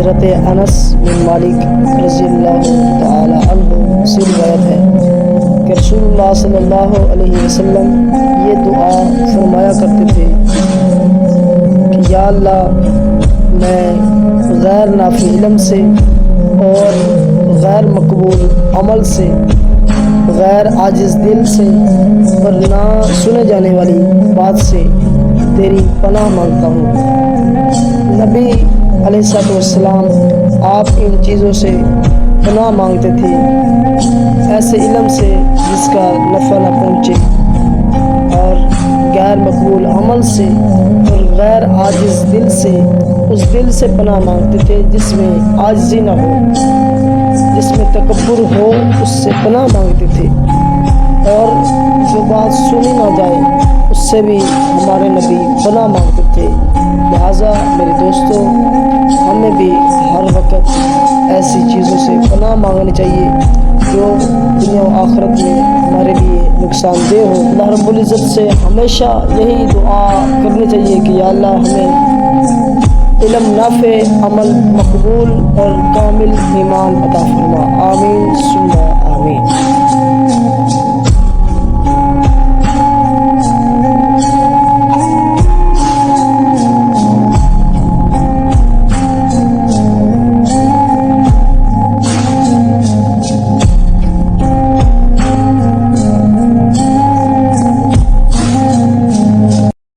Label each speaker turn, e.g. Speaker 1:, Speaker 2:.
Speaker 1: حضرت انس بن مالک رضی اللہ تعالی عنہ سے روایت ہے کہ رسول اللہ صلی اللہ علیہ وسلم یہ دعا فرمایا کرتے تھے کہ یا اللہ میں غیر نافع علم سے اور غیر مقبول عمل سے، غیر عاجز دل سے اور نہ سنے جانے والی بات سے تیری پناہ مانگتا ہوں۔ نبی علیہ السلام آپ ان چیزوں سے پناہ مانگتے تھے، ایسے علم سے جس کا نفع نہ پہنچے، اور غیر مقبول عمل سے اور غیر عاجز دل سے، اس دل سے پناہ مانگتے تھے جس میں عاجزی نہ ہو، جس میں تکبر ہو، اس سے پناہ مانگتے تھے، اور جو بات سنی نہ جائے اس سے بھی ہمارے نبی پناہ مانگتے تھے۔ لہٰذا میرے دوستوں، ہمیں بھی ہر وقت ایسی چیزوں سے پناہ مانگنی چاہیے جو دنیا و آخرت میں ہمارے لیے نقصان دہ ہو۔ اللہ رب العزت سے ہمیشہ یہی دعا کرنی چاہیے کہ یا اللہ ہمیں علم نافع، عمل مقبول اور کامل ایمان عطا فرما۔ آمین ثم آمین۔